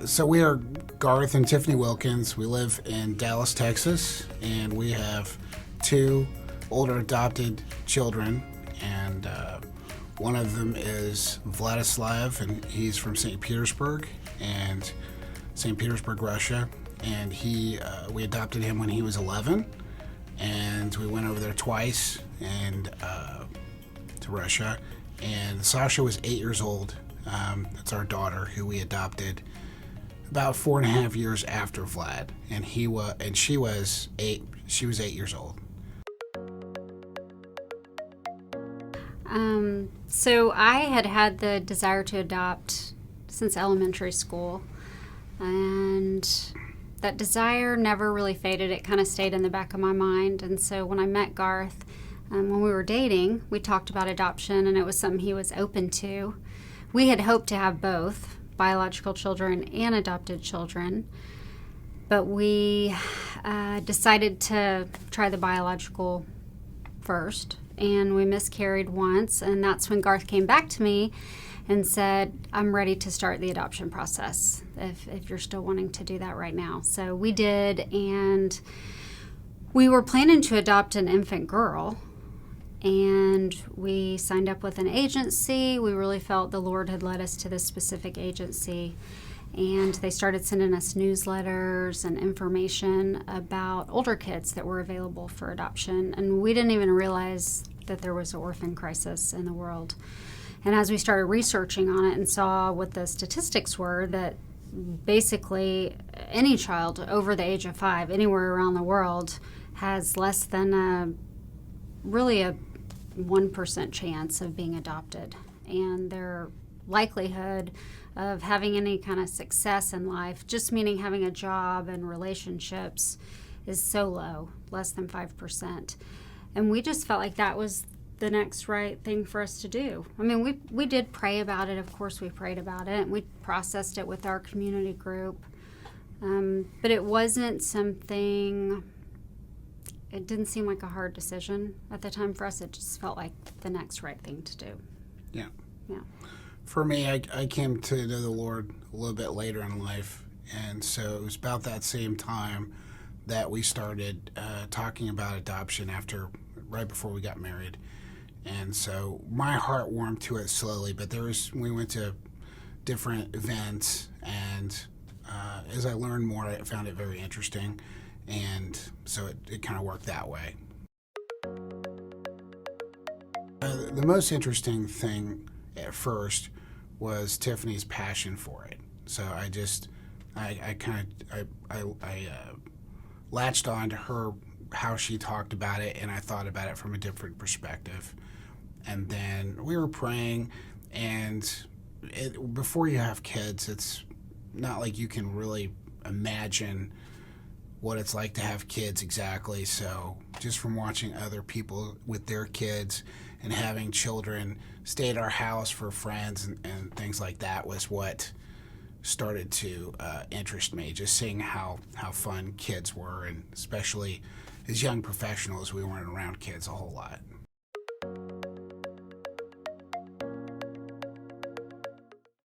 So we are Garth and Tiffany Wilkins. We live in Dallas, Texas, and we have two older adopted children, and one of them is Vladislav, and he's from St. Petersburg, Russia, and we adopted him when he was 11, and we went over there twice and to Russia, and Sasha was 8 years old. That's our daughter, who we adopted about 4.5 years after Vlad, and she was 8 years old. So I had the desire to adopt since elementary school, and that desire never really faded. It kind of stayed in the back of my mind. And so when I met Garth, when we were dating, we talked about adoption, and it was something he was open to. We had hoped to have both biological children and adopted children, but we decided to try the biological first, and we miscarried once, and that's when Garth came back to me and said, I'm ready to start the adoption process if you're still wanting to do that right now. So we did, and we were planning to adopt an infant girl, and we signed up with an agency. We really felt the Lord had led us to this specific agency, and they started sending us newsletters and information about older kids that were available for adoption, and we didn't even realize that there was an orphan crisis in the world. And as we started researching on it and saw what the statistics were, that basically any child over the age of 5 anywhere around the world has less than a 1% chance of being adopted, and their likelihood of having any kind of success in life, just meaning having a job and relationships, is so low, less than 5%. And we just felt like that was the next right thing for us to do. I mean, we did pray about it. Of course, we prayed about it, and we processed it with our community group. But it wasn't something, it didn't seem like a hard decision at the time for us. It just felt like the next right thing to do. Yeah. Yeah. For me, I came to know the Lord a little bit later in life, and so it was about that same time that we started talking about adoption right before we got married. And so my heart warmed to it slowly, but we went to different events, and as I learned more, I found it very interesting, and so it kind of worked that way. The most interesting thing at first was Tiffany's passion for it. So I latched on to her, how she talked about it, and I thought about it from a different perspective. And then we were praying, and before you have kids, it's not like you can really imagine what it's like to have kids exactly. So just from watching other people with their kids and having children stay at our house for friends and things like that was what started to interest me, just seeing how fun kids were, and especially as young professionals, we weren't around kids a whole lot.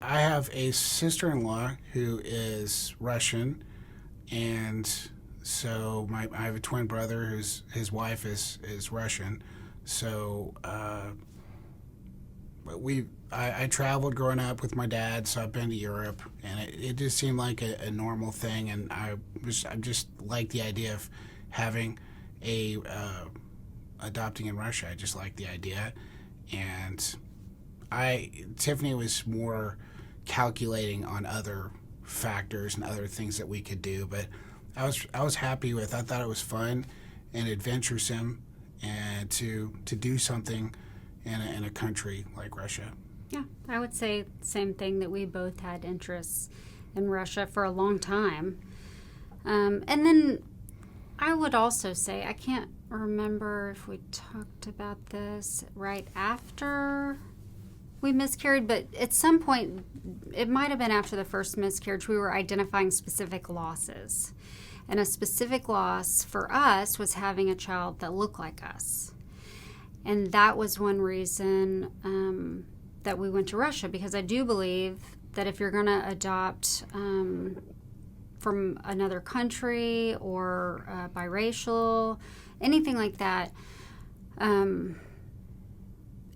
I have a sister-in-law who is Russian, and so I have a twin brother his wife is Russian. So I traveled growing up with my dad, so I've been to Europe, and it just seemed like a normal thing, and I just liked the idea of having adopting in Russia. I just liked the idea, and Tiffany was more calculating on other factors and other things that we could do, but I was happy with. I thought it was fun and adventuresome, and to do something in a country like Russia. Yeah, I would say the same thing, that we both had interests in Russia for a long time. And then I would also say, I can't remember if we talked about this right after we miscarried, but at some point, it might have been after the first miscarriage, we were identifying specific losses. And a specific loss for us was having a child that looked like us. And that was one reason that we went to Russia, because I do believe that if you're going to adopt from another country or biracial, anything like that,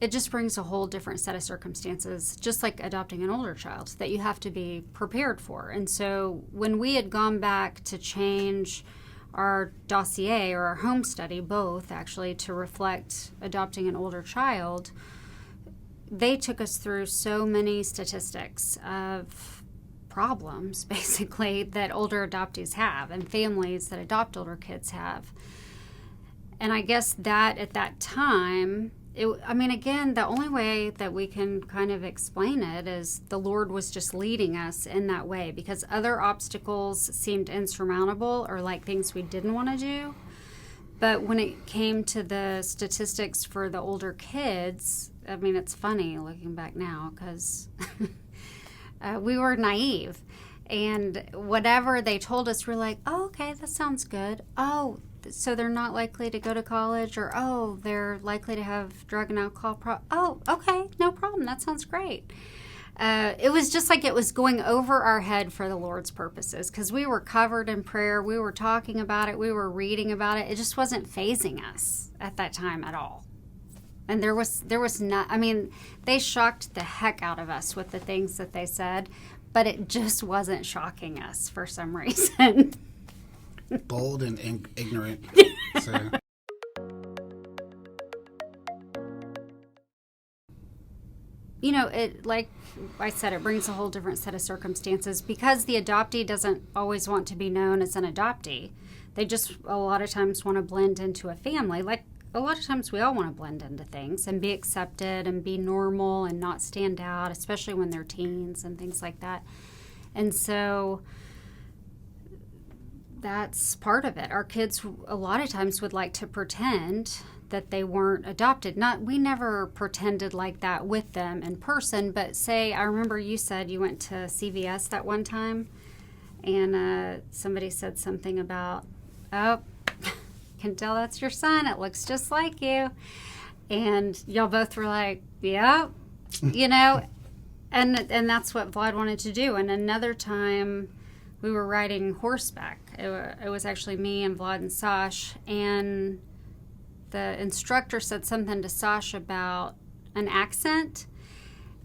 it just brings a whole different set of circumstances, just like adopting an older child, that you have to be prepared for. And so when we had gone back to change our dossier or our home study, both actually, to reflect adopting an older child, they took us through so many statistics of problems, basically, that older adoptees have and families that adopt older kids have. And I guess that at that time, again, the only way that we can kind of explain it is the Lord was just leading us in that way, because other obstacles seemed insurmountable or like things we didn't want to do. But when it came to the statistics for the older kids, it's funny looking back now because we were naive. And whatever they told us, we're like, oh, okay, that sounds good. Oh, so they're not likely to go to college, or, oh, they're likely to have drug and alcohol oh, okay, no problem. That sounds great. It was just like it was going over our head for the Lord's purposes, because we were covered in prayer. We were talking about it. We were reading about it. It just wasn't fazing us at that time at all. And there was not, they shocked the heck out of us with the things that they said, but it just wasn't shocking us for some reason. Bold and ignorant. So. It, like I said, it brings a whole different set of circumstances, because the adoptee doesn't always want to be known as an adoptee. They just a lot of times want to blend into a family. Like a lot of times we all want to blend into things and be accepted and be normal and not stand out, especially when they're teens and things like that. And so that's part of it. Our kids a lot of times would like to pretend that they weren't adopted. We never pretended like that with them in person, but say, I remember you said you went to CVS that one time, and somebody said something about, oh, can tell that's your son. It looks just like you. And y'all both were like, yeah, and that's what Vlad wanted to do. And another time we were riding horseback. It was actually me and Vlad and Sash, and the instructor said something to Sash about an accent,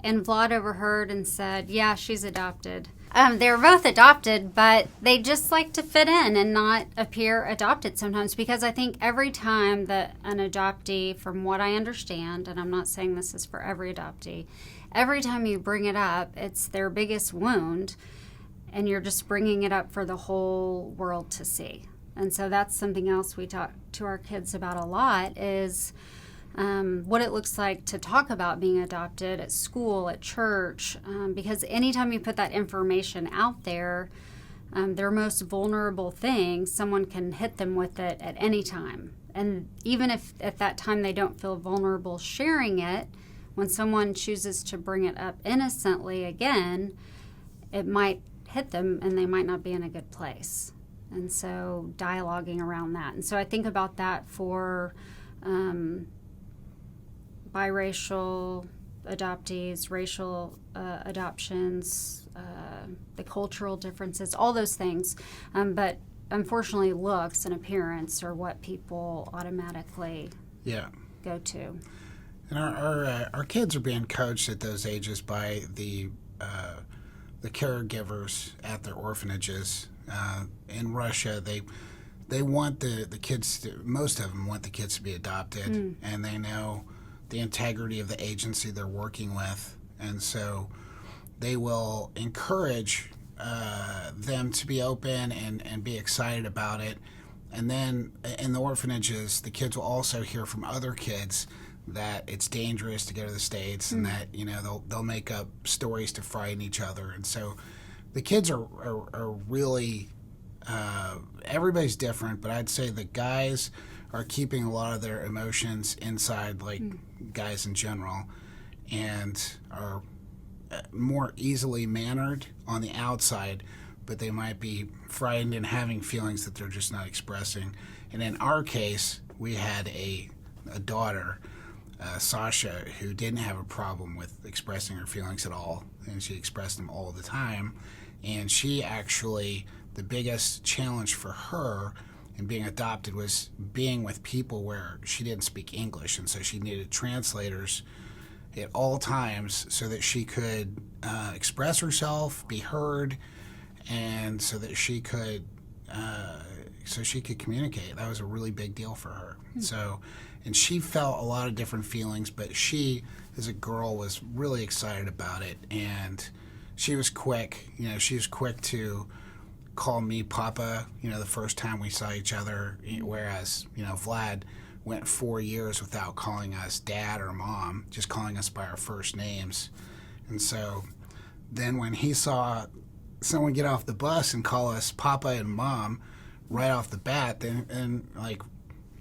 and Vlad overheard and said, yeah, she's adopted. They were both adopted, but they just like to fit in and not appear adopted sometimes, because I think every time that an adoptee, from what I understand, and I'm not saying this is for every adoptee, every time you bring it up, it's their biggest wound, and you're just bringing it up for the whole world to see. And so that's something else we talk to our kids about a lot, is what it looks like to talk about being adopted at school, at church, because anytime you put that information out there, their most vulnerable thing, someone can hit them with it at any time. And even if at that time they don't feel vulnerable sharing it, when someone chooses to bring it up innocently again, it might hit them and they might not be in a good place. And so dialoguing around that. And so I think about that for biracial adoptees, racial adoptions, the cultural differences, all those things. But unfortunately, looks and appearance are what people automatically go to. And our kids are being coached at those ages by the caregivers at their orphanages. In Russia, they want the kids to, most of them want the kids to be adopted, and they know the integrity of the agency they're working with, and so they will encourage them to be open and be excited about it. And then in the orphanages, the kids will also hear from other kids that it's dangerous to go to the States, and that they'll make up stories to frighten each other. And so the kids are really everybody's different, but I'd say the guys are keeping a lot of their emotions inside, like guys in general, and are more easily mannered on the outside, but they might be frightened and having feelings that they're just not expressing. And in our case, we had a daughter, Sasha, who didn't have a problem with expressing her feelings at all. and she expressed them all the time. And she actually, the biggest challenge for her in being adopted was being with people where she didn't speak English, and so she needed translators at all times so that she could express herself, be heard, and so that she could communicate. That was a really big deal for her. So, and she felt a lot of different feelings, but she, as a girl, was really excited about it, and she was quick. She was quick to call me Papa, the first time we saw each other, whereas, Vlad went 4 years without calling us Dad or Mom, just calling us by our first names. And so then when he saw someone get off the bus and call us Papa and Mom right off the bat, then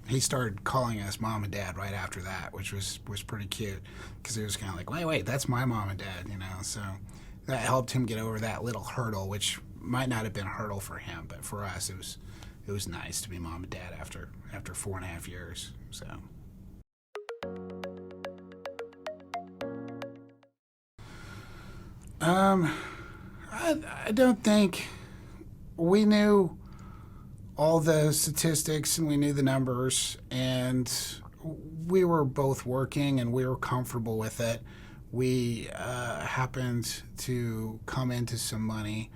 he started calling us Mom and Dad right after that, which was pretty cute, because it was kind of like, wait, that's my mom and dad, So that helped him get over that little hurdle, which might not have been a hurdle for him, but for us it was nice to be Mom and Dad after 4.5 years. So I don't think we knew all the statistics and we knew the numbers, and we were both working and we were comfortable with it. We happened to come into some money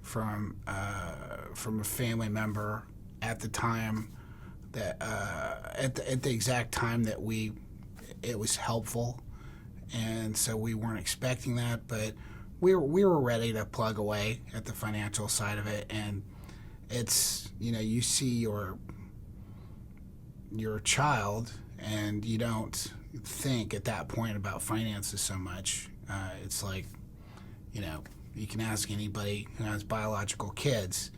from a family member at the time that at the exact time that it was helpful, and so we weren't expecting that, but we were ready to plug away at the financial side of it. And it's, you see your child and you don't think at that point about finances so much. It's like, you can ask anybody who has biological kids,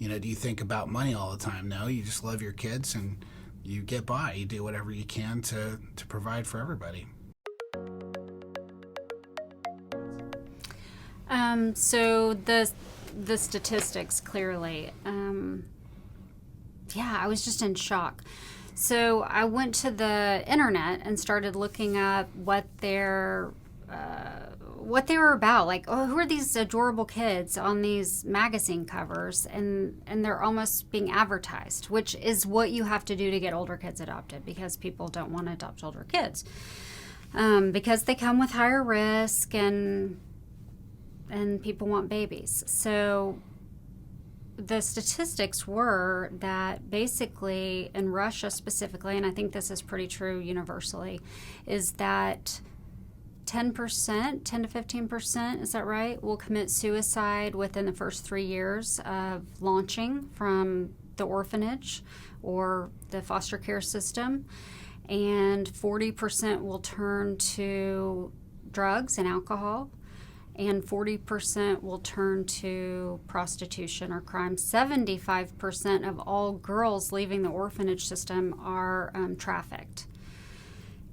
do you think about money all the time? No, you just love your kids and you get by. You do whatever you can to provide for everybody. So the statistics, clearly, I was just in shock. So I went to the internet and started looking up what they were about. Like, who are these adorable kids on these magazine covers? And they're almost being advertised, which is what you have to do to get older kids adopted, because people don't want to adopt older kids, because they come with higher risk and people want babies. So the statistics were that basically in Russia specifically, and I think this is pretty true universally, is that 10 to 15%, is that right, will commit suicide within the first 3 years of launching from the orphanage or the foster care system. And 40% will turn to drugs and alcohol. And 40% will turn to prostitution or crime. 75% of all girls leaving the orphanage system are trafficked.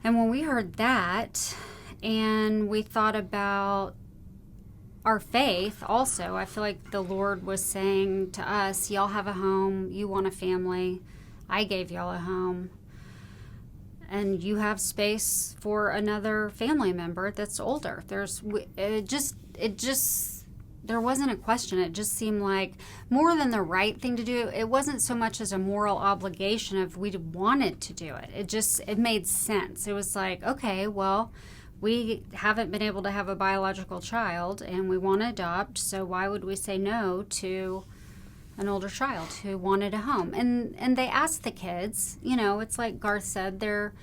And when we heard that, and we thought about our faith also, I feel like the Lord was saying to us, y'all have a home, you want a family, I gave y'all a home, and you have space for another family member that's older. There wasn't a question. It just seemed like more than the right thing to do. It wasn't so much as a moral obligation of we wanted to do it. It made sense. It was like, okay, well, we haven't been able to have a biological child and we want to adopt, so why would we say no to an older child who wanted a home? And they asked the kids, it's like Garth said, they're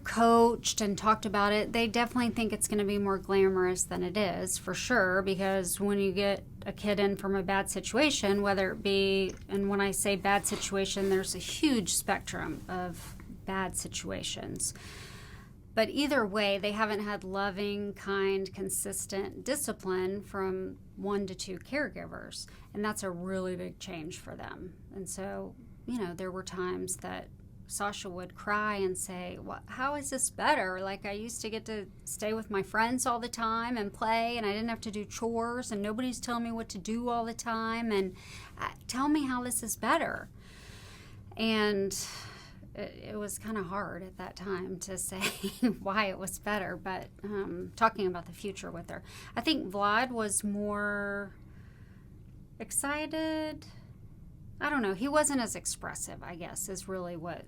coached and talked about it. They definitely think it's going to be more glamorous than it is, for sure, because when you get a kid in from a bad situation, whether it be, and when I say bad situation, there's a huge spectrum of bad situations. But either way, they haven't had loving, kind, consistent discipline from 1 to 2 caregivers. And that's a really big change for them. And so, there were times that Sasha would cry and say, how is this better? Like, I used to get to stay with my friends all the time and play, and I didn't have to do chores, and nobody's telling me what to do all the time. And tell me how this is better. And it was kind of hard at that time to say why it was better, but talking about the future with her. I think Vlad was more excited. I don't know. He wasn't as expressive, I guess, is really what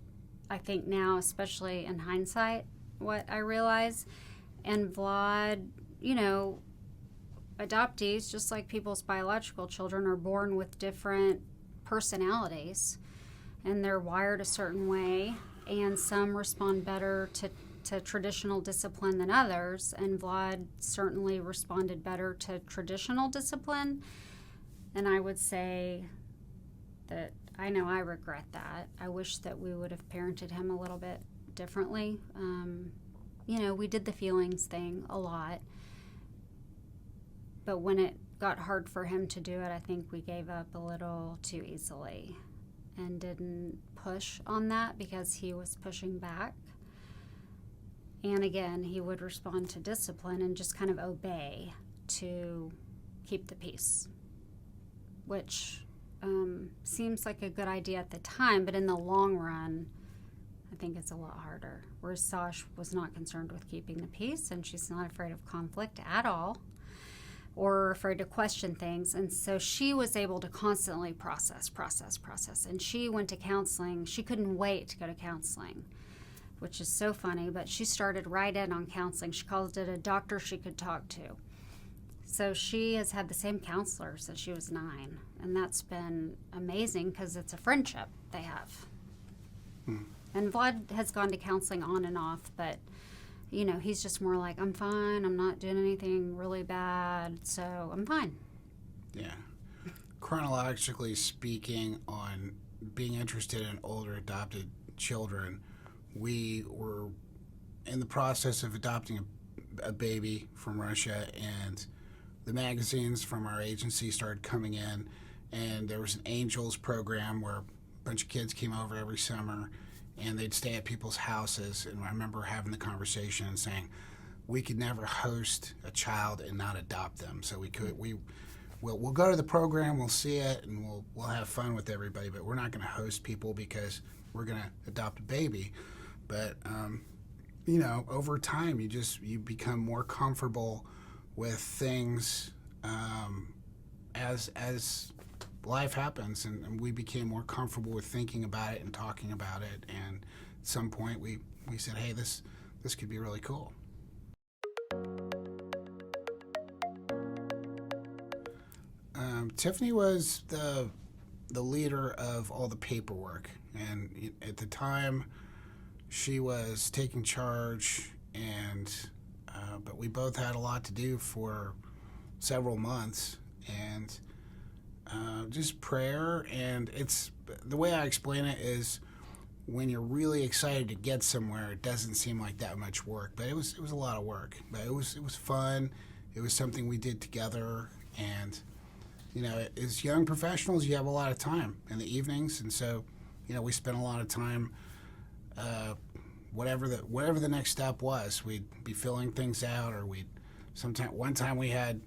I think now, especially in hindsight, what I realize. And Vlad, adoptees, just like people's biological children, are born with different personalities, and they're wired a certain way, and some respond better to traditional discipline than others, and Vlad certainly responded better to traditional discipline. And I would say that I know I regret that. I wish that we would have parented him a little bit differently. We did the feelings thing a lot, but when it got hard for him to do it, I think we gave up a little too easily and didn't push on that because he was pushing back. And again, he would respond to discipline and just kind of obey to keep the peace, which seems like a good idea at the time, but in the long run, I think it's a lot harder. Whereas Sash was not concerned with keeping the peace, and she's not afraid of conflict at all, or afraid to question things. And so she was able to constantly process. And she went to counseling. She couldn't wait to go to counseling, which is so funny, but she started right in on counseling. She called it a doctor she could talk to. So she has had the same counselor since she was 9, and that's been amazing because it's a friendship they have. And Vlad has gone to counseling on and off, but he's just more like, I'm fine, I'm not doing anything really bad, so I'm fine. Yeah. Chronologically speaking, on being interested in older adopted children, we were in the process of adopting a baby from Russia, and the magazines from our agency started coming in, and there was an Angels program where a bunch of kids came over every summer, and they'd stay at people's houses. And I remember having the conversation and saying, we could never host a child and not adopt them. So we'll go to the program, we'll see it, and we'll have fun with everybody, but we're not going to host people because we're going to adopt a baby. But over time, you become more comfortable with things as life happens, and we became more comfortable with thinking about it and talking about it. And at some point, we said, hey, this could be really cool. Tiffany was the leader of all the paperwork, and at the time, she was taking charge, and but we both had a lot to do for several months, and just prayer. And it's the way I explain it is, when you're really excited to get somewhere, it doesn't seem like that much work, but it was a lot of work. But it was fun. It was something we did together, and as young professionals, you have a lot of time in the evenings, and so we spent a lot of time. Whatever the next step was, we'd be filling things out, or one time we had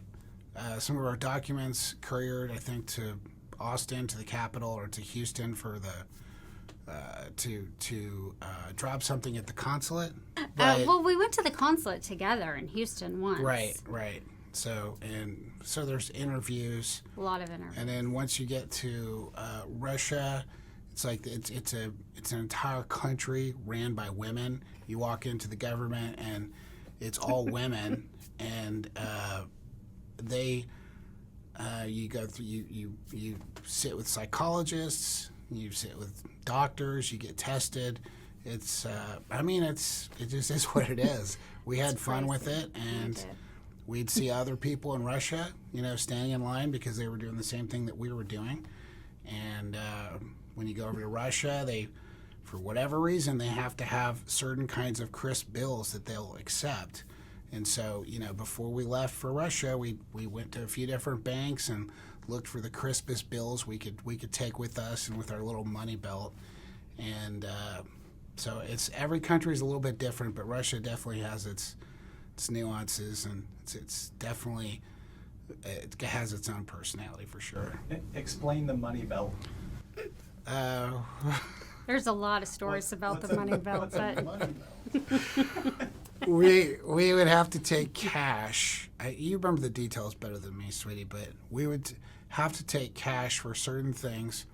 some of our documents couriered, I think, to Austin, to the Capitol, or to Houston for the to drop something at the consulate. Well, we went to the consulate together in Houston once. Right. So there's interviews. A lot of interviews. And then once you get to Russia, it's like it's an entire country ran by women. You walk into the government and it's all women, and you go through you sit with psychologists, you sit with doctors, you get tested. It just is what it is. We had fun with it, and we'd see other people in Russia, standing in line because they were doing the same thing that we were doing. And when you go over to Russia, for whatever reason, they have to have certain kinds of crisp bills that they'll accept. And so, before we left for Russia, we went to a few different banks and looked for the crispest bills we could take with us and with our little money belt. And so every country is a little bit different, but Russia definitely has its nuances, and it's definitely, it has its own personality for sure. Explain the money belt. There's a lot of stories about the money belt, but we would have to take cash. You remember the details better than me, sweetie, but we would have to take cash for certain things,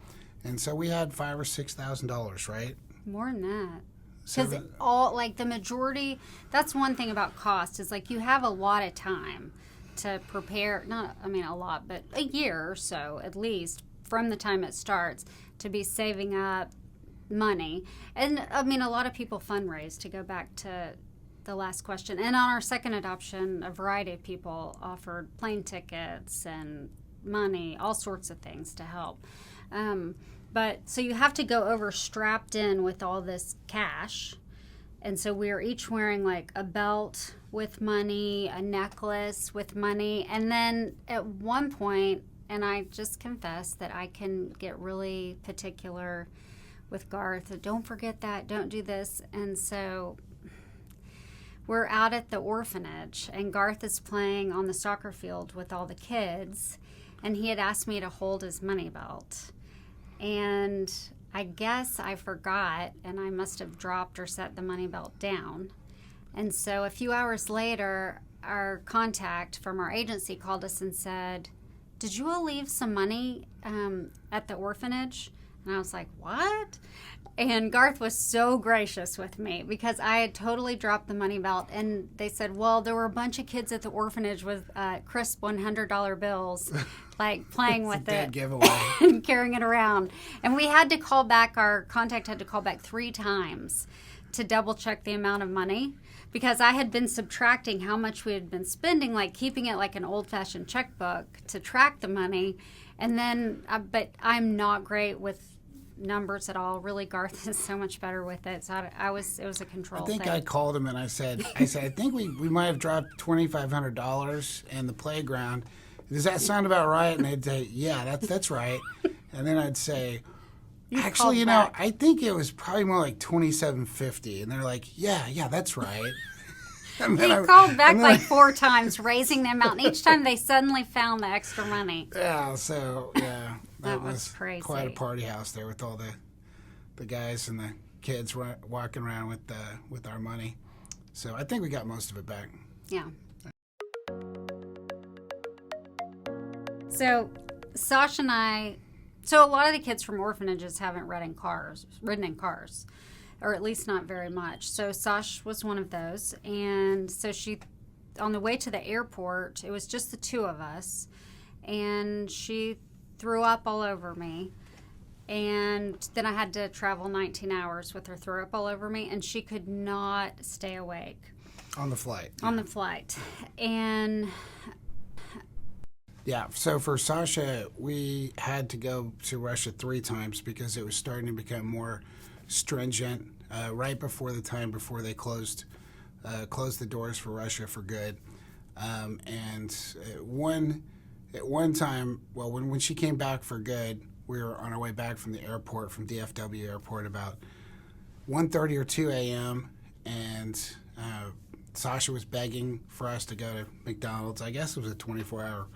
and so we had $5,000 or $6,000, right? more than that. So Because all, like, the majority, that's one thing about cost, is like you have a lot of time to prepare, not, I mean, a lot, but a year or so at least from the time it starts to be saving up money. And I mean, a lot of people fundraise, to go back to the last question. And on our second adoption, a variety of people offered plane tickets and money, all sorts of things to help. But so you have to go over strapped in with all this cash. And so we were each wearing like a belt with money, a necklace with money. And then at one point, and I just confess that I can get really particular with Garth. Don't forget that, don't do this. And so we're out at the orphanage, and Garth is playing on the soccer field with all the kids. And he had asked me to hold his money belt. And I guess I forgot, and I must have dropped or set the money belt down. And so a few hours later, our contact from our agency called us and said, "Did you all leave some money at the orphanage?" And I was like, "What?" And Garth was so gracious with me because I had totally dropped the money belt. And they said, well, there were a bunch of kids at the orphanage with crisp $100 bills, like playing with dead it giveaway. and carrying it around. And we had to call back, our contact had to call back 3 times to double check the amount of money, because I had been subtracting how much we had been spending, like keeping it like an old-fashioned checkbook to track the money. And then, but I'm not great with numbers at all. Really, Garth is so much better with it. So it was a control I think thing. I called him and I said, I think we might have dropped $2,500 in the playground. Does that sound about right? And they'd say, yeah, that's right. And then I'd say, actually, you know, I think it was probably more like $2,750. And they're like, yeah, that's right. And He then called back like 4 times, raising the amount. And each time they suddenly found the extra money. Yeah, so, yeah. That was crazy. Quite a party house there with all the guys and the kids walking around with our money. So I think we got most of it back. Yeah. So Sasha and I, so a lot of the kids from orphanages haven't ridden in cars, or at least not very much. So Sasha was one of those. And so she, on the way to the airport, it was just the 2 of us, and she threw up all over me. And then I had to travel 19 hours with her throw up all over me, and she could not stay awake. On the flight. On the flight. And yeah, so for Sasha, we had to go to Russia 3 times because it was starting to become more stringent right before the time before they closed the doors for Russia for good. And at one time, well, when she came back for good, we were on our way back from the airport, from DFW airport, about 1:30 or 2 a.m., and Sasha was begging for us to go to McDonald's. I guess it was a 24-hour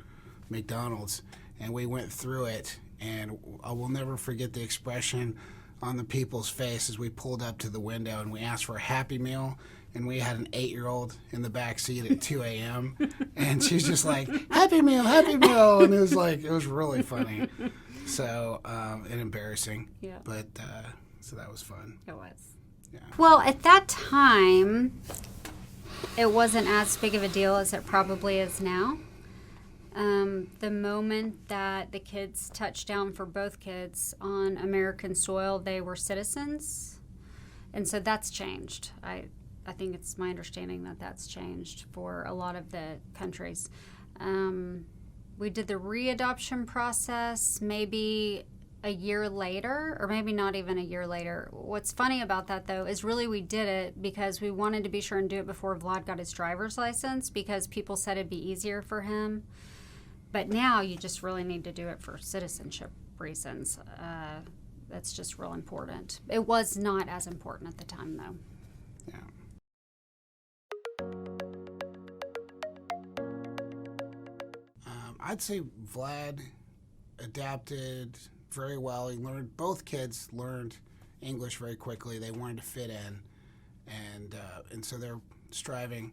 McDonald's, and we went through it, and I will never forget the expression on the people's face as we pulled up to the window and we asked for a Happy Meal, and we had an 8-year-old in the back seat at 2 a.m. and she's just like, Happy Meal, and it was really funny. So, and embarrassing. Yeah. But, so that was fun. it was. Yeah. Well, at that time, it wasn't as big of a deal as it probably is now. The moment that the kids touched down, for both kids, on American soil, they were citizens. And so that's changed. I think it's my understanding that that's changed for a lot of the countries. We did the readoption process maybe a year later, or maybe not even a year later. What's funny about that, though, is really we did it because we wanted to be sure and do it before Vlad got his driver's license, because people said it'd be easier for him. But now you just really need to do it for citizenship reasons. That's just real important. It was not as important at the time, though. Yeah. I'd say Vlad adapted very well. Both kids learned English very quickly. They wanted to fit in, and so they're striving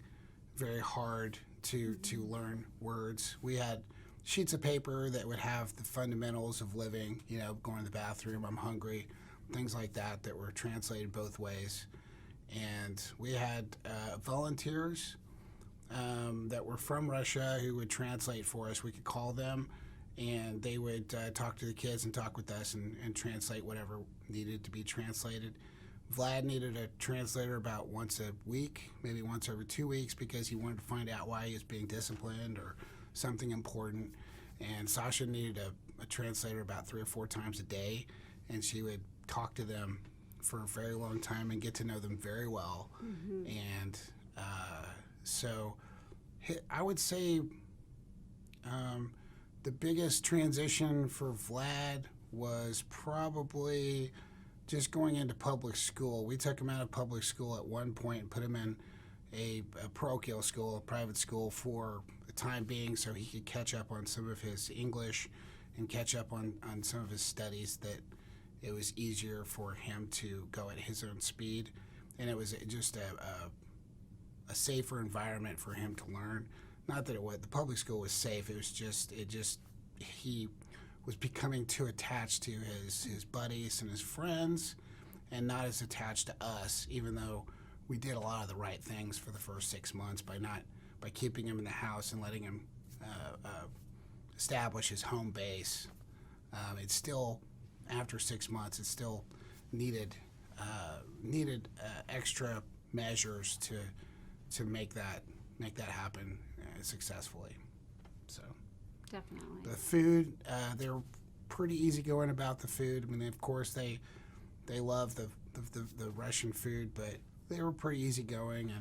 very hard to learn words. We had sheets of paper that would have the fundamentals of living, going to the bathroom, I'm hungry, things like that were translated both ways. And we had volunteers that were from Russia who would translate for us. We could call them, and they would talk to the kids and talk with us and translate whatever needed to be translated. Vlad needed a translator about once a week, maybe once every 2 weeks, because he wanted to find out why he was being disciplined or something important. And Sasha needed a translator about 3 or 4 times a day, and she would talk to them for a very long time and get to know them very well. Mm-hmm. And so I would say the biggest transition for Vlad was probably just going into public school. We took him out of public school at one point and put him in a parochial school, a private school, for the time being, so he could catch up on some of his English and catch up on some of his studies, that it was easier for him to go at his own speed. And it was just a safer environment for him to learn. Not that the public school was safe, it was just he was becoming too attached to his buddies and his friends, and not as attached to us, even though we did a lot of the right things for the first 6 months by keeping him in the house and letting him establish his home base. It's still, after 6 months, it still needed extra measures to make that happen successfully. So. Definitely. The food, they're pretty easygoing about the food. I mean, of course, they love the Russian food, but they were pretty easygoing.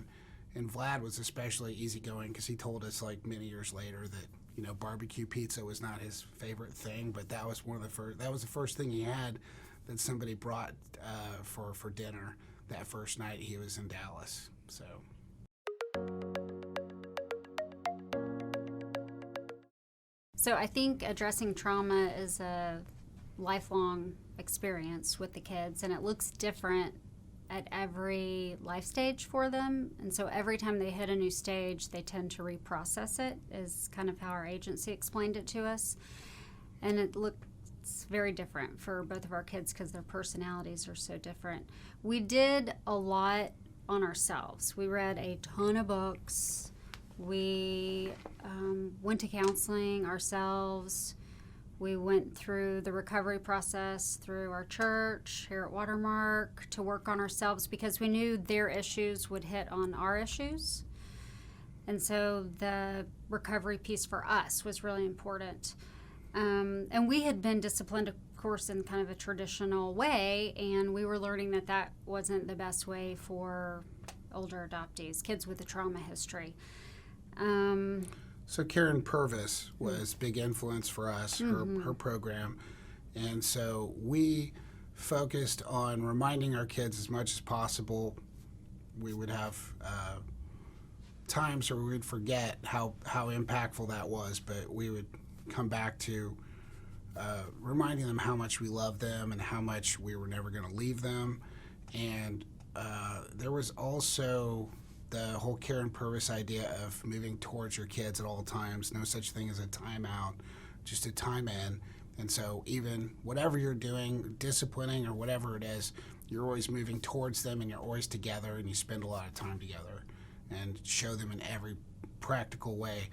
And Vlad was especially easygoing because he told us, like, many years later that barbecue pizza was not his favorite thing, but that was the first thing he had that somebody brought for dinner that first night he was in Dallas. So. So I think addressing trauma is a lifelong experience with the kids, and it looks different at every life stage for them. And so every time they hit a new stage, they tend to reprocess it, is kind of how our agency explained it to us. And it looks very different for both of our kids because their personalities are so different. We did a lot on ourselves. We read a ton of books. We went to counseling ourselves. We went through the recovery process through our church here at Watermark to work on ourselves because we knew their issues would hit on our issues. And so the recovery piece for us was really important. And we had been disciplined, of course, in kind of a traditional way, and we were learning that wasn't the best way for older adoptees, kids with a trauma history. So Karen Purvis was big influence for us, her program. And so we focused on reminding our kids as much as possible. We would have times where we would forget how impactful that was, but we would come back to reminding them how much we love them and how much we were never going to leave them. And there was also the whole Karen Purvis idea of moving towards your kids at all times. No such thing as a timeout, just a time in. And so even whatever you're doing, disciplining or whatever it is, you're always moving towards them and you're always together and you spend a lot of time together and show them in every practical way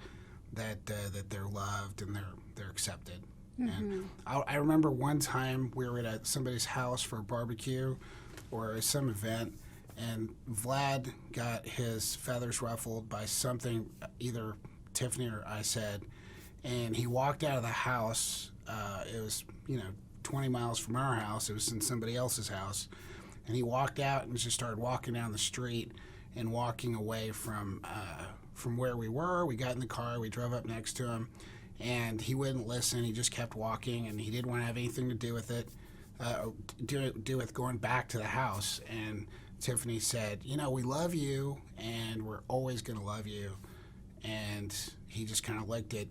that they're loved and they're accepted. Mm-hmm. And I remember one time we were at somebody's house for a barbecue or some event, and Vlad got his feathers ruffled by something either Tiffany or I said, and he walked out of the house. It was 20 miles from our house. It was in somebody else's house, and he walked out and just started walking down the street and walking away from where we were. We got in the car. We drove up next to him, and he wouldn't listen. He just kept walking, and he didn't want to have anything to do with it. Do with going back to the house. And Tiffany said, we love you and we're always going to love you. And he just kind of looked at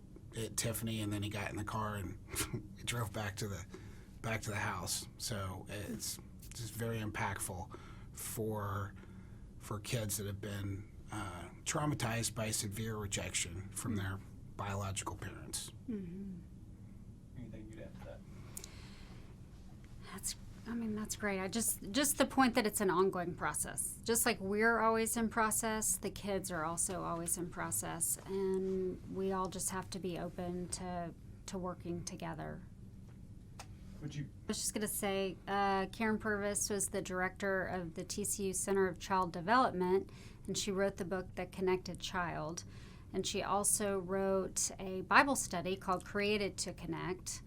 Tiffany, and then he got in the car and we drove back to the house. So just very impactful for kids that have been traumatized by severe rejection from their biological parents. Anything you'd add to that? That's great. I just the point that it's an ongoing process. Just like we're always in process, the kids are also always in process, and we all just have to be open to working together. I was just going to say, Karen Purvis was the director of the TCU Center of Child Development, and she wrote the book The Connected Child. And she also wrote a Bible study called Created to Connect,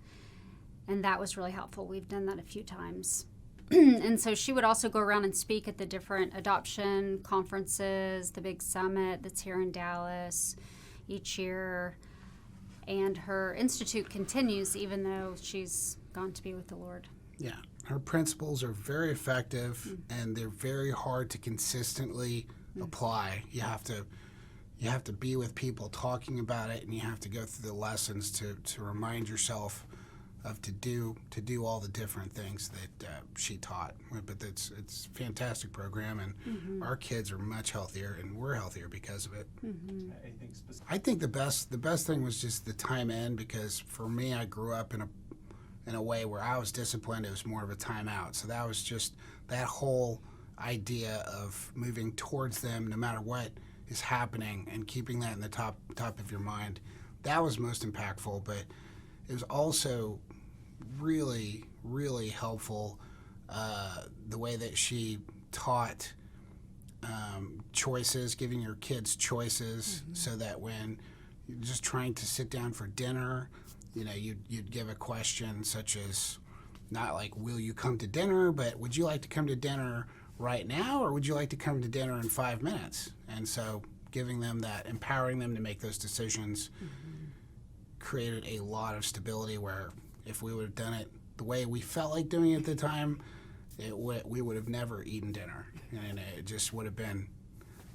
and that was really helpful. We've done that a few times. And so she would also go around and speak at the different adoption conferences, the big summit that's here in Dallas each year. And her institute continues even though she's gone to be with the Lord. Yeah, her principles are very effective, and they're very hard to consistently apply. You have to be with people talking about it, and you have to go through the lessons to remind yourself of to do all the different things that she taught. But it's a fantastic program, and our kids are much healthier, and we're healthier because of it. Anything specific? I think the best thing was just the time in, because for me, I grew up in a way where I was disciplined. It was more of a timeout. So that was just that whole idea of moving towards them no matter what is happening and keeping that in the top of your mind. That was most impactful, but it was also really, really helpful the way that she taught choices, giving your kids choices, so that when you're just trying to sit down for dinner, you'd give a question such as, not like, will you come to dinner, but would you like to come to dinner right now, or would you like to come to dinner in 5 minutes? And so giving them that, empowering them to make those decisions created a lot of stability, where if we would have done it the way we felt like doing it at the time, we would have never eaten dinner. And it just would have been,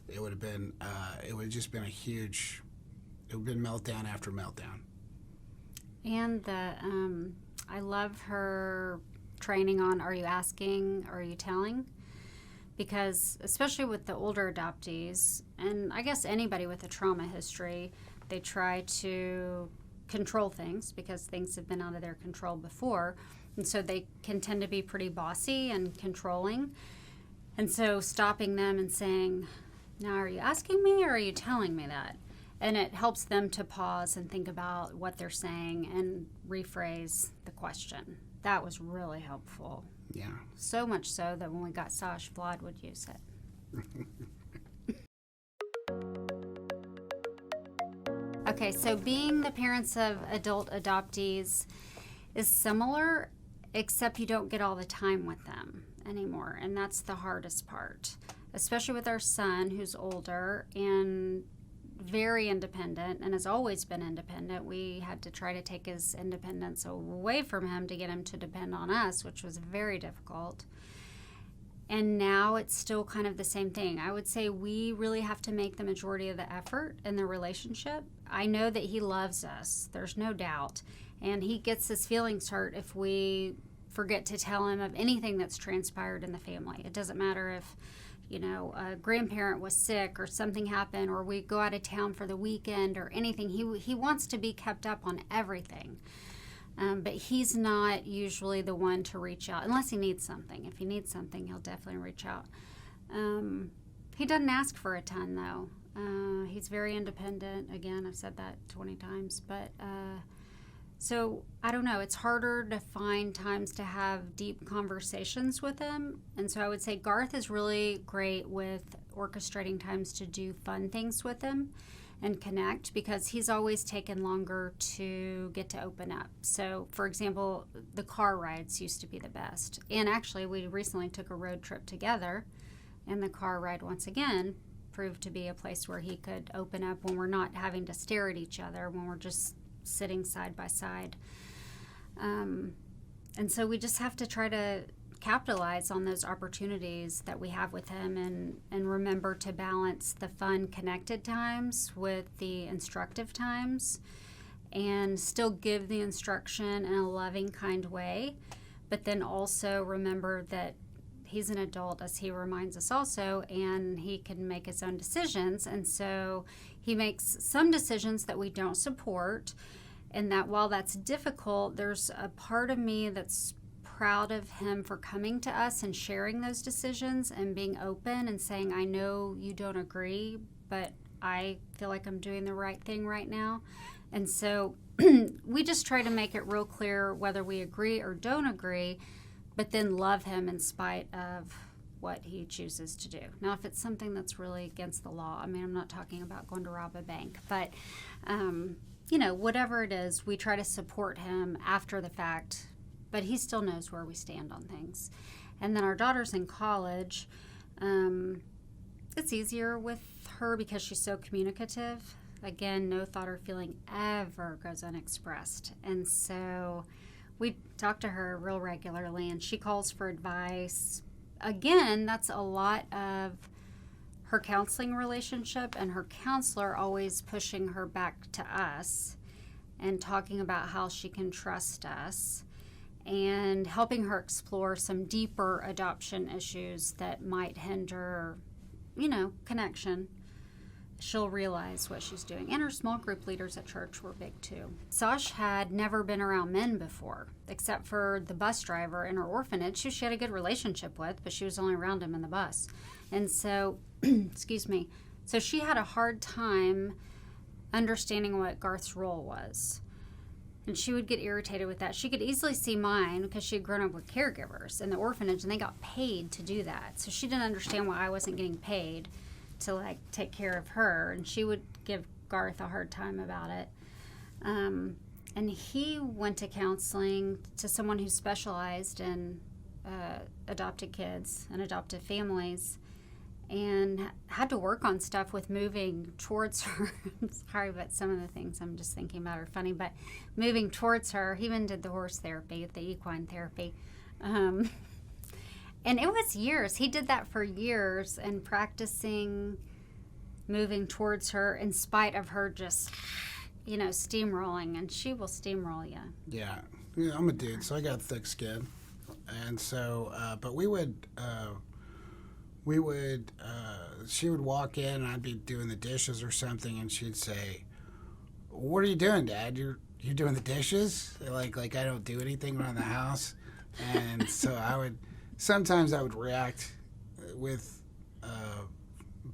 it would have just been it would have been meltdown after meltdown. And I love her training on, are you asking, are you telling? Because especially with the older adoptees, and I guess anybody with a trauma history, they try to control things because things have been out of their control before. And so they can tend to be pretty bossy and controlling. And so stopping them and saying, now are you asking me or are you telling me that? And it helps them to pause and think about what they're saying and rephrase the question. That was really helpful. Yeah. So much so that when we got Sash, Vlad would use it. Okay, so being the parents of adult adoptees is similar, except you don't get all the time with them anymore. And that's the hardest part, especially with our son, who's older and very independent and has always been independent. We had to try to take his independence away from him to get him to depend on us, which was very difficult. And now it's still kind of the same thing. I would say we really have to make the majority of the effort in the relationship. I know that he loves us, there's no doubt, and he gets his feelings hurt if we forget to tell him of anything that's transpired in the family. It doesn't matter if a grandparent was sick or something happened, or we go out of town for the weekend or anything. He wants to be kept up on everything. But he's not usually the one to reach out unless he needs something. If he needs something, he'll definitely reach out. He doesn't ask for a ton, though. He's very independent. Again, I've said that 20 times. But so I don't know. It's harder to find times to have deep conversations with him. And so I would say Garth is really great with orchestrating times to do fun things with him and connect, because he's always taken longer to get to open up. So, for example, the car rides used to be the best. And actually, we recently took a road trip together, and the car ride, once again, proved to be a place where he could open up when we're not having to stare at each other, when we're just sitting side by side. And so we just have to try to capitalize on those opportunities that we have with him, and remember to balance the fun, connected times with the instructive times, and still give the instruction in a loving, kind way, but then also remember that he's an adult, as he reminds us also, and he can make his own decisions. And so he makes some decisions that we don't support, and that while that's difficult, there's a part of me that's proud of him for coming to us and sharing those decisions and being open and saying, I know you don't agree, but I feel like I'm doing the right thing right now. And so we just try to make it real clear whether we agree or don't agree, but then love him in spite of what he chooses to do. Now, if it's something that's really against the law, I mean, I'm not talking about going to rob a bank, but, whatever it is, we try to support him after the fact, but he still knows where we stand on things. And then our daughter's in college. It's easier with her because she's so communicative. Again, no thought or feeling ever goes unexpressed. And so we talk to her real regularly, and she calls for advice. Again, that's a lot of her counseling relationship and her counselor always pushing her back to us and talking about how she can trust us and helping her explore some deeper adoption issues that might hinder, connection. She'll realize what she's doing. And her small group leaders at church were big too. Sash had never been around men before, except for the bus driver in her orphanage, who she had a good relationship with, but she was only around him in the bus. And so, excuse me, so she had a hard time understanding what Garth's role was. And she would get irritated with that. She could easily see mine because she had grown up with caregivers in the orphanage, and they got paid to do that. So she didn't understand why I wasn't getting paid to take care of her, and she would give Garth a hard time about it. And he went to counseling to someone who specialized in adopted kids and adopted families, and had to work on stuff with moving towards her. Sorry, but some of the things I'm just thinking about are funny, but moving towards her. He even did the horse therapy, the equine therapy. And it was years. He did that for years, and practicing moving towards her in spite of her just, steamrolling. And she will steamroll you. Yeah, I'm a dude, so I got thick skin. And so, but she would walk in, and I'd be doing the dishes or something, and she'd say, "What are you doing, Dad? You're doing the dishes?" Like I don't do anything around the house. And so sometimes I would react with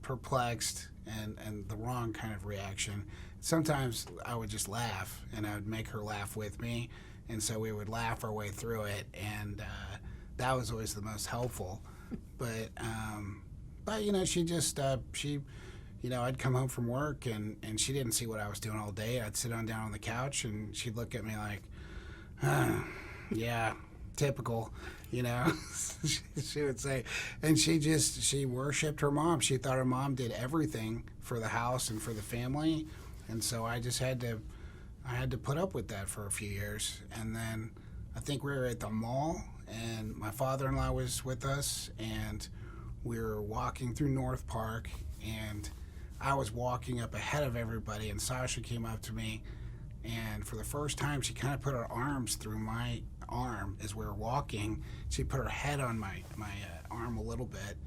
perplexed and the wrong kind of reaction. Sometimes I would just laugh, and I would make her laugh with me, and so we would laugh our way through it, and that was always the most helpful. But she just I'd come home from work, and she didn't see what I was doing all day. I'd sit down on the couch, and she'd look at me like, yeah, typical. She would say, and she worshipped her mom. She thought her mom did everything for the house and for the family, and so I just had to put up with that for a few years. And then I think we were at the mall, and my father-in-law was with us, and we were walking through North Park, and I was walking up ahead of everybody, and Sasha came up to me, and for the first time, she kind of put her arms through my arm as we were walking. She put her head on my arm a little bit,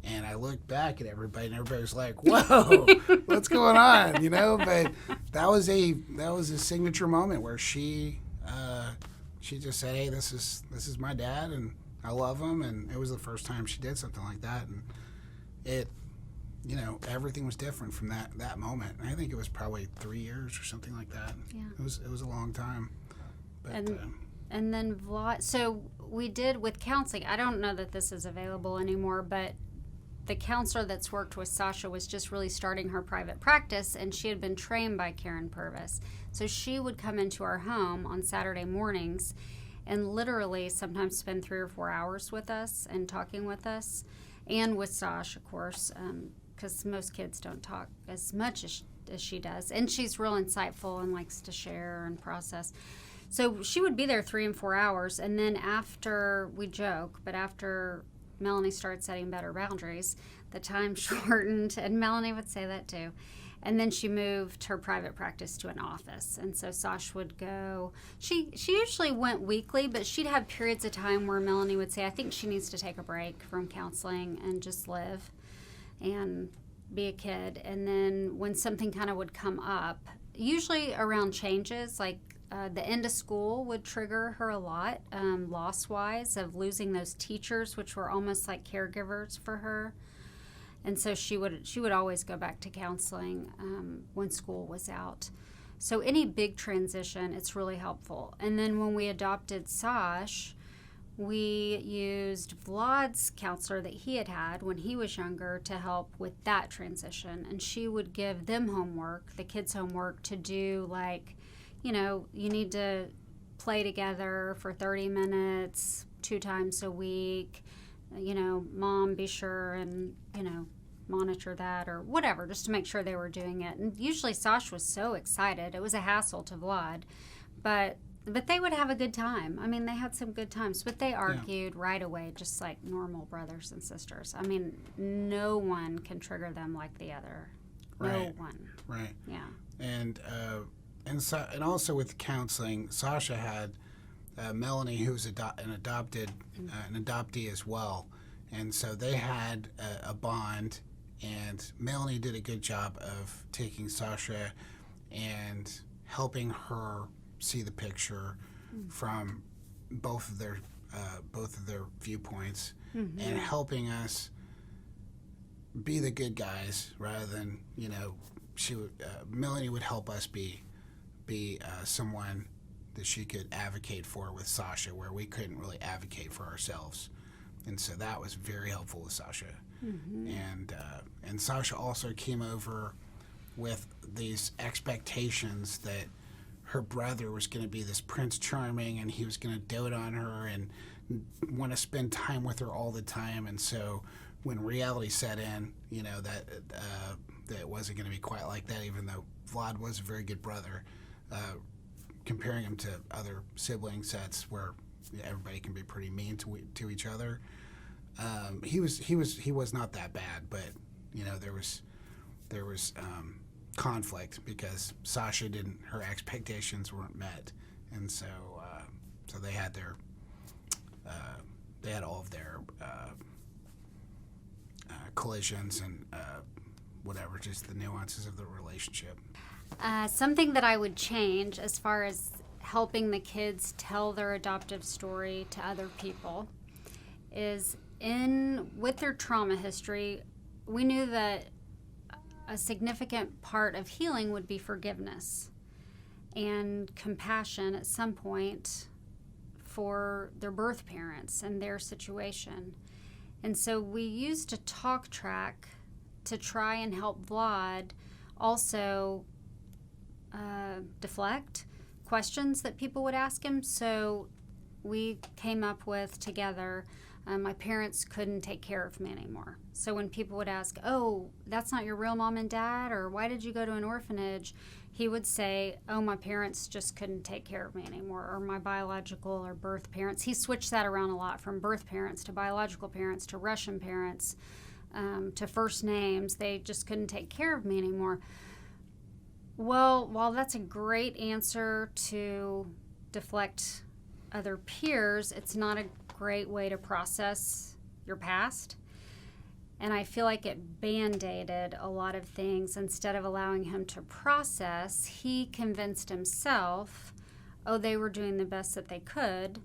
and I looked back at everybody, and everybody was like, "Whoa, what's going on?" But that was a signature moment where she just said, "Hey, this is my dad, and I love him." And it was the first time she did something like that, and it, everything was different from that moment. And I think it was probably 3 years or something like that. Yeah. It was a long time. But, and then so we did with counseling. I don't know that this is available anymore, but the counselor that's worked with Sasha was just really starting her private practice, and she had been trained by Karen Purvis. So she would come into our home on Saturday mornings and literally sometimes spend 3 or 4 hours with us and talking with us, and with Sasha, of course, because most kids don't talk as much as she does. And she's real insightful and likes to share and process. So she would be there 3 and 4 hours, and then after, we joke, but after Melanie started setting better boundaries, the time shortened, and Melanie would say that too. And then she moved her private practice to an office. And so Sash would go. She usually went weekly, but she'd have periods of time where Melanie would say, I think she needs to take a break from counseling and just live and be a kid. And then when something kind of would come up, usually around changes, like the end of school would trigger her a lot, loss-wise, of losing those teachers, which were almost like caregivers for her. And so she would always go back to counseling when school was out. So any big transition, it's really helpful. And then when we adopted Sash, we used Vlad's counselor that he had when he was younger to help with that transition. And she would give them homework, the kids' homework, to do, like, you need to play together for 30 minutes, 2 times a week. Mom, be sure and, monitor that or whatever, just to make sure they were doing it. And usually Sash was so excited. It was a hassle to Vlad, but they would have a good time. I mean, they had some good times, but they argued right away, just like normal brothers and sisters. I mean, no one can trigger them like the other. Right. No one. Right. Yeah. And also with counseling, Sasha had Melanie, who's an adoptee as well, and so they had a bond. And Melanie did a good job of taking Sasha and helping her see the picture from both of their viewpoints, and helping us be the good guys rather than Melanie would help us be someone that she could advocate for with Sasha, where we couldn't really advocate for ourselves. And so that was very helpful with Sasha. And Sasha also came over with these expectations that her brother was going to be this Prince Charming, and he was going to dote on her and want to spend time with her all the time. And so when reality set in, that it wasn't going to be quite like that, even though Vlad was a very good brother, comparing him to other sibling sets where everybody can be pretty mean to each other. He was not that bad, but there was conflict because Sasha her expectations weren't met, and so they had all of their collisions and whatever, just the nuances of the relationship. Something that I would change as far as helping the kids tell their adoptive story to other people is with their trauma history, we knew that a significant part of healing would be forgiveness and compassion at some point for their birth parents and their situation. And so we used a talk track to try and help Vlad also deflect questions that people would ask him. So we came up with together, my parents couldn't take care of me anymore. So when people would ask, oh, that's not your real mom and dad, or why did you go to an orphanage? He would say, oh, my parents just couldn't take care of me anymore, or my biological or birth parents. He switched that around a lot, from birth parents to biological parents to Russian parents to first names. They just couldn't take care of me anymore. Well, while that's a great answer to deflect other peers, it's not a great way to process your past. And I feel like it band-aided a lot of things. Instead of allowing him to process, he convinced himself, oh, they were doing the best that they could.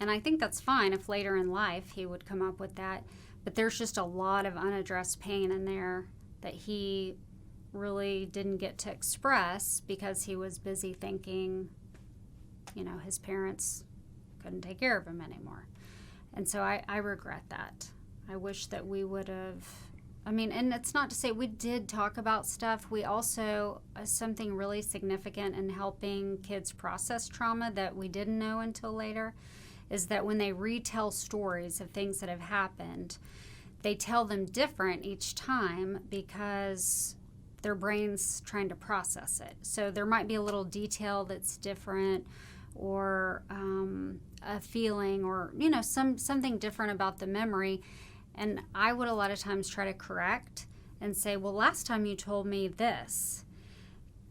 And I think that's fine if later in life he would come up with that. But there's just a lot of unaddressed pain in there that he really didn't get to express because he was busy thinking, his parents couldn't take care of him anymore. And so I regret that. I wish that we would have, and it's not to say we did talk about stuff. We also, something really significant in helping kids process trauma that we didn't know until later, is that when they retell stories of things that have happened, they tell them different each time because their brain's trying to process it. So there might be a little detail that's different, or a feeling, or something different about the memory. And I would a lot of times try to correct and say, well, last time you told me this.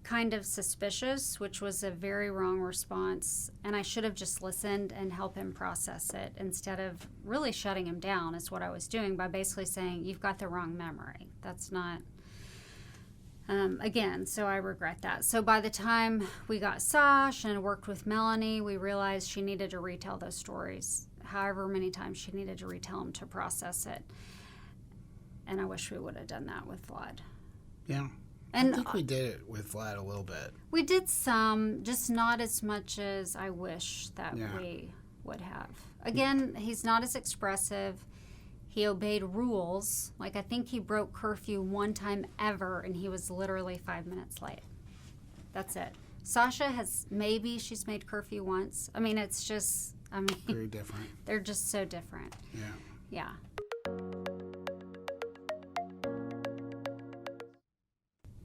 Kind of suspicious, which was a very wrong response, and I should have just listened and helped him process it instead of really shutting him down, is what I was doing by basically saying, you've got the wrong memory. That's not, again, so I regret that. So by the time we got Sash and worked with Melanie, we realized she needed to retell those stories however many times she needed to retell them to process it. And I wish we would have done that with Vlad. Yeah. And I think we did it with Vlad a little bit. We did some, just not as much as I wish that we would have. Again, he's not as expressive. He obeyed rules. Like, I think he broke curfew one time ever, and he was literally 5 minutes late. That's it. Sasha she's made curfew once. I mean, it's just, very different. They're just so different. Yeah. Yeah.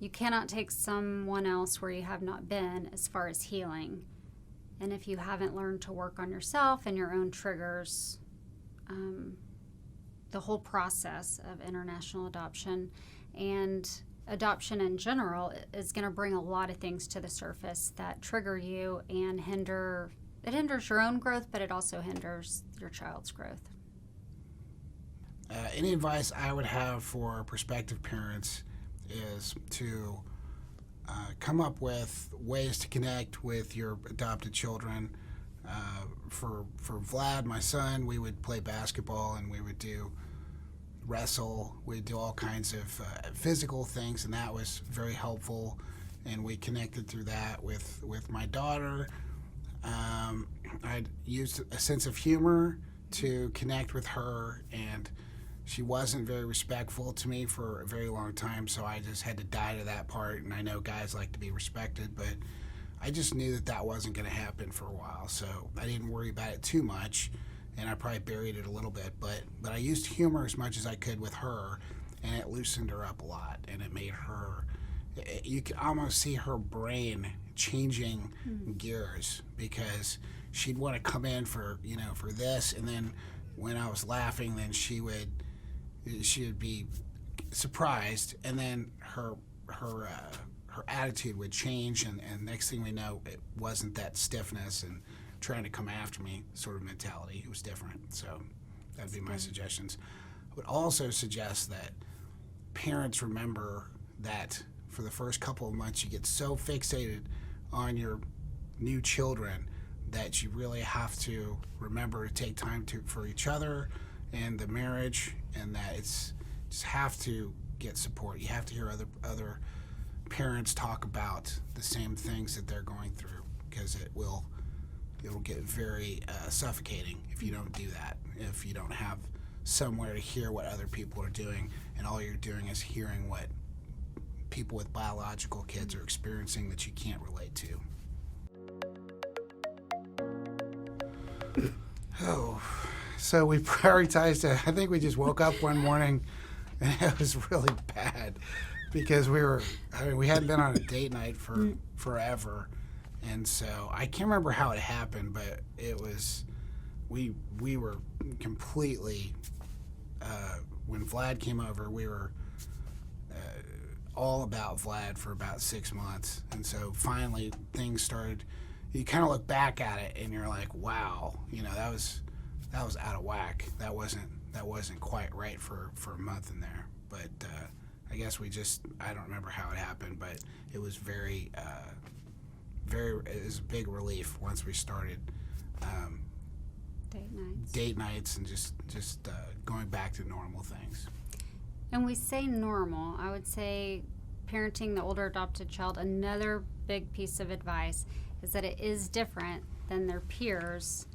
You cannot take someone else where you have not been as far as healing. And if you haven't learned to work on yourself and your own triggers, the whole process of international adoption and adoption in general is going to bring a lot of things to the surface that trigger you and it hinders your own growth, but it also hinders your child's growth. Any advice I would have for prospective parents is to come up with ways to connect with your adopted children. For Vlad, my son, we would play basketball and we would do wrestle. We'd do all kinds of physical things, and that was very helpful. And we connected through that with my daughter. I'd used a sense of humor to connect with her, and she wasn't very respectful to me for a very long time, so I just had to die to that part. And I know guys like to be respected, but I just knew that wasn't going to happen for a while, so I didn't worry about it too much, and I probably buried it a little bit. But I used humor as much as I could with her, and it loosened her up a lot, and it made her, you could almost see her brain changing gears, because she'd want to come in for this, and then when I was laughing, then she would be surprised, and then her attitude would change, and next thing we know, it wasn't that stiffness and trying to come after me sort of mentality. It was different. So that'd be my suggestions. I would also suggest that parents remember that for the first couple of months you get so fixated on your new children that you really have to remember to take time for each other and the marriage, and that it's just have to get support. You have to hear other parents talk about the same things that they're going through, because it'll get very suffocating if you don't do that. If you don't have somewhere to hear what other people are doing, and all you're doing is hearing what people with biological kids are experiencing that you can't relate to. So we prioritized it. I think we just woke up one morning and it was really bad, because we hadn't been on a date night for forever. And so I can't remember how it happened, but it was, we were completely, when Vlad came over, we were all about Vlad for about 6 months. And so finally things started, you kind of look back at it and you're like, wow, that was out of whack. That wasn't quite right for a month in there. But I guess I don't remember how it happened, but it was it was a big relief once we started date nights and just going back to normal things. And we say normal. I would say parenting the older adopted child, another big piece of advice is that it is different than their peers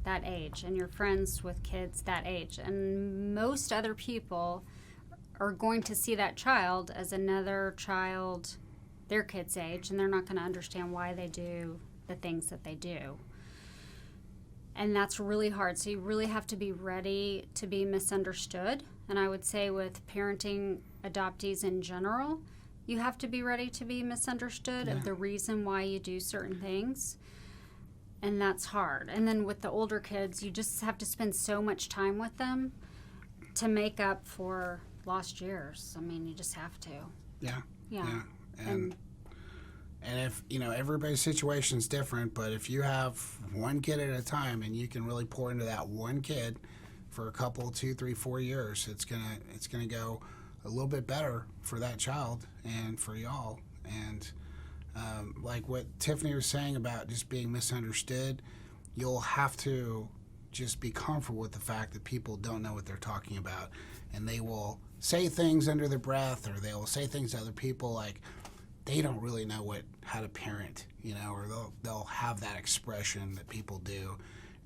that age and your friends with kids that age. And most other people are going to see that child as another child their kid's age, and they're not going to understand why they do the things that they do. And that's really hard. So you really have to be ready to be misunderstood. And I would say with parenting adoptees in general, you have to be ready to be misunderstood of the reason why you do certain things. And that's hard. And then with the older kids, you just have to spend so much time with them to make up for lost years. I mean, you just have to. Yeah. Yeah. And if, everybody's situation is different, but if you have one kid at a time and you can really pour into that one kid for a couple, 2, 3, 4 years, it's gonna go a little bit better for that child and for y'all. And like what Tiffany was saying about just being misunderstood, you'll have to just be comfortable with the fact that people don't know what they're talking about, and they will say things under their breath, or they will say things to other people like they don't really know how to parent, or they'll have that expression that people do,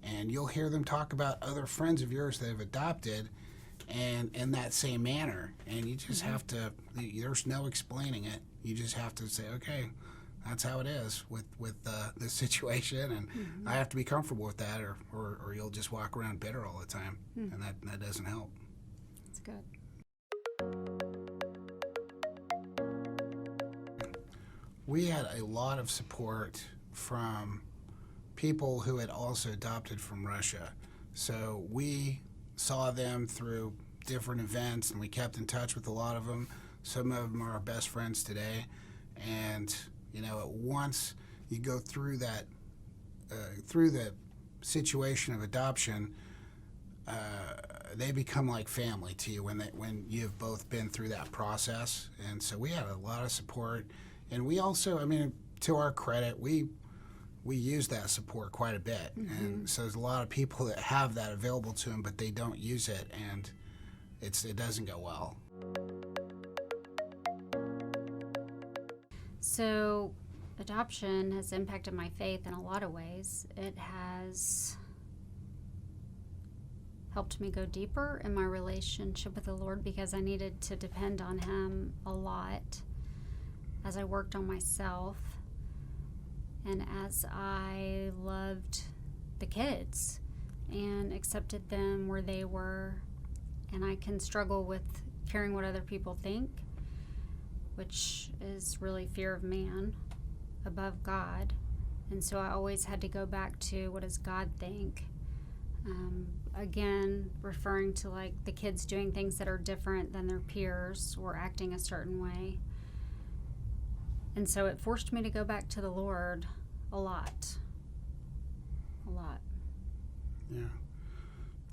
and you'll hear them talk about other friends of yours that have adopted and in that same manner, and you just have to, there's no explaining it. You just have to say, okay, that's how it is with the situation, and I have to be comfortable with that, or you'll just walk around bitter all the time, and that doesn't help. That's good. We had a lot of support from people who had also adopted from Russia. So we saw them through different events, and we kept in touch with a lot of them. Some of them are our best friends today. And, once you go through that, through the situation of adoption, they become like family to you when you've both been through that process. And so we had a lot of support. And we also, to our credit, we use that support quite a bit. And so there's a lot of people that have that available to them, but they don't use it, and it doesn't go well. So adoption has impacted my faith in a lot of ways. It has helped me go deeper in my relationship with the Lord, because I needed to depend on Him a lot as I worked on myself, and as I loved the kids and accepted them where they were. And I can struggle with caring what other people think, which is really fear of man above God. And so I always had to go back to, what does God think? Again, referring to like the kids doing things that are different than their peers or acting a certain way. And so it forced me to go back to the Lord a lot. Yeah.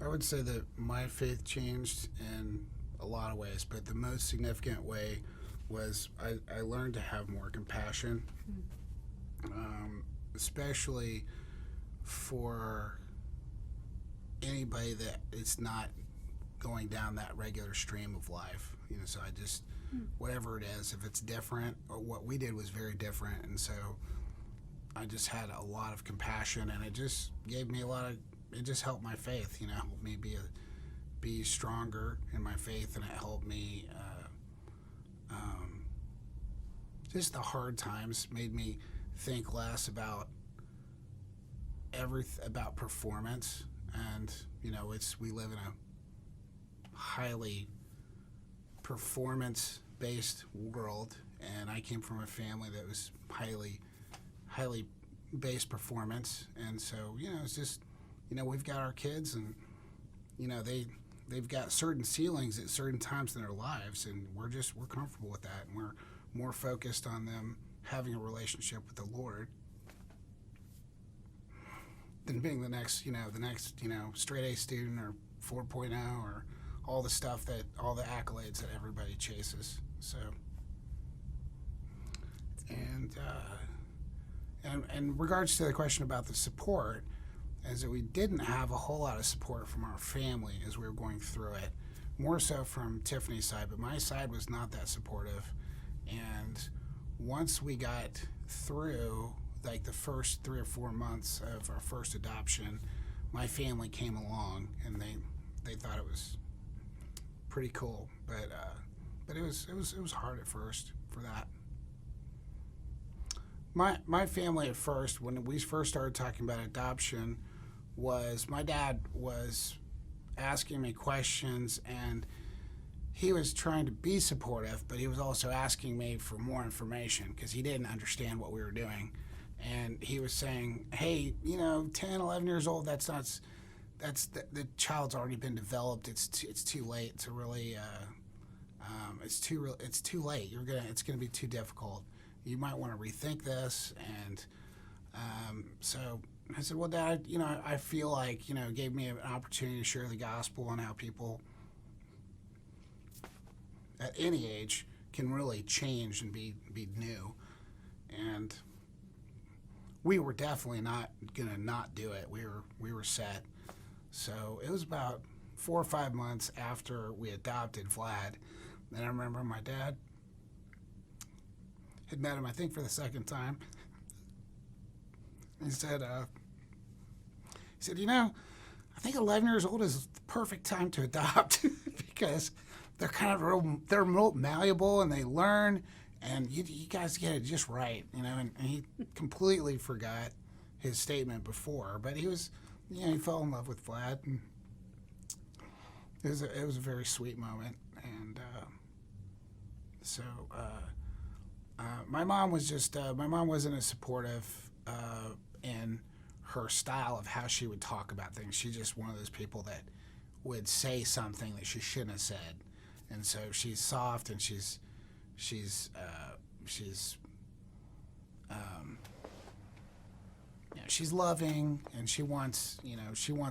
I would say that my faith changed in a lot of ways, but the most significant way was I learned to have more compassion, especially for anybody that is not going down that regular stream of life. So I just, whatever it is, if it's different, or what we did was very different, and so I just had a lot of compassion, and it just gave me it just helped my faith, helped me be stronger in my faith, and it helped me, just the hard times made me think less about about performance, and, we live in a highly performance-based world, and I came from a family that was highly based performance, and so it's just we've got our kids, and they've got certain ceilings at certain times in their lives, and we're comfortable with that, and we're more focused on them having a relationship with the Lord than being the next straight A student or 4.0 or all the accolades that everybody chases. So and in regards to the question about the support, is that we didn't have a whole lot of support from our family as we were going through it, more so from Tiffany's side, but my side was not that supportive. And once we got through like the first 3 or 4 months of our first adoption, my family came along, and they thought it was pretty cool, but it was hard at first for that. My family at first, when we first started talking about adoption, was my dad was asking me questions, and he was trying to be supportive, but he was also asking me for more information because he didn't understand what we were doing. and he was saying, hey, 10, 11 years old, the child's already been developed. It's too late to really. It's too late. It's gonna be too difficult. You might want to rethink this. And so I said, well, Dad, I feel like it gave me an opportunity to share the gospel and how people at any age can really change and be new. And we were definitely not gonna not do it. We were set. So it was about 4 or 5 months after we adopted Vlad, and I remember my dad had met him, I think, for the second time. He said, I think 11 years old is the perfect time to adopt because they're kind of they're real malleable and they learn, and you guys get it just right, And he completely forgot his statement before, but he was, he fell in love with Vlad, and it was a very sweet moment. And my mom wasn't as supportive in her style of how she would talk about things. She's just one of those people that would say something that she shouldn't have said, and so she's soft and she's loving, and she wants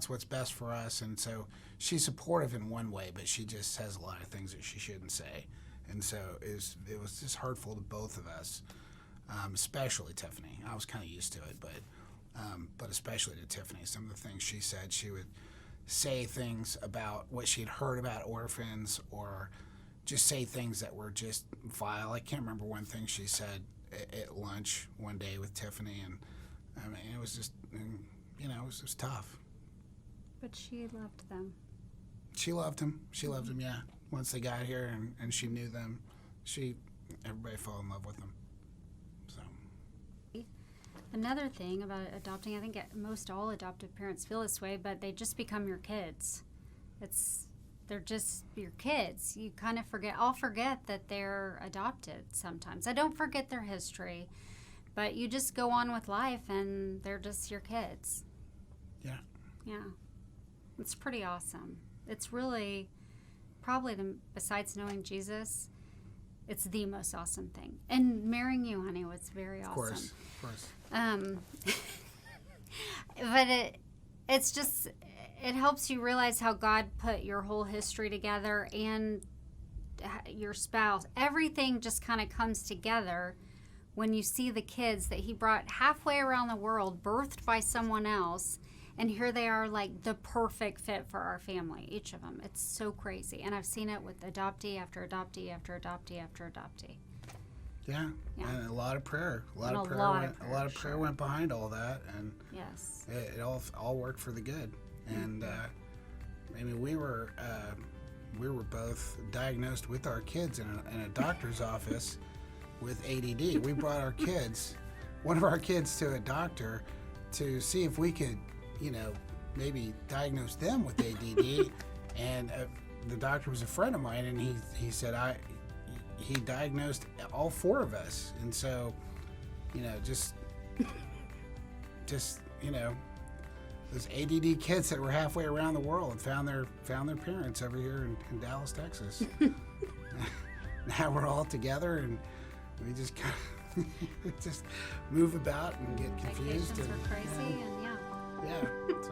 what's best for us, and so she's supportive in one way, but she just says a lot of things that she shouldn't say, and so it was just hurtful to both of us, especially Tiffany. I was kind of used to it, but especially to Tiffany. Some of the things she said, she would say things about what she'd heard about orphans, or just say things that were just vile. I can't remember one thing she said at lunch one day with Tiffany, and I mean, it was just, it was just tough. But she loved them. She loved him. Yeah. Once they got here and she knew them, everybody fell in love with them. So. Another thing about adopting, I think most all adoptive parents feel this way, but they just become your kids. They're just your kids. You kind of I'll forget that they're adopted sometimes. I don't forget their history, but you just go on with life and they're just your kids. Yeah. Yeah. It's pretty awesome. It's really probably, besides knowing Jesus, it's the most awesome thing. And marrying you, honey, was very awesome. Of course. But it's just, it helps you realize how God put your whole history together, and your spouse. Everything just kind of comes together when you see the kids that he brought halfway around the world, birthed by someone else, and here they are, like the perfect fit for our family, each of them. It's so crazy. And I've seen it with adoptee after adoptee after adoptee after adoptee. Yeah. And a lot of prayer. A lot of prayer went behind all that, and yes, it all worked for the good. And I mean, we were both diagnosed with our kids in a doctor's office with ADD. We brought one of our kids to a doctor to see if we could, maybe diagnose them with ADD. And the doctor was a friend of mine, and he said he diagnosed all 4 of us. And so, just those ADD kids that were halfway around the world found their parents over here in Dallas, Texas. Now we're all together, and we just kind of just move about and get confused. Vacations were crazy, and yeah. Yeah. So.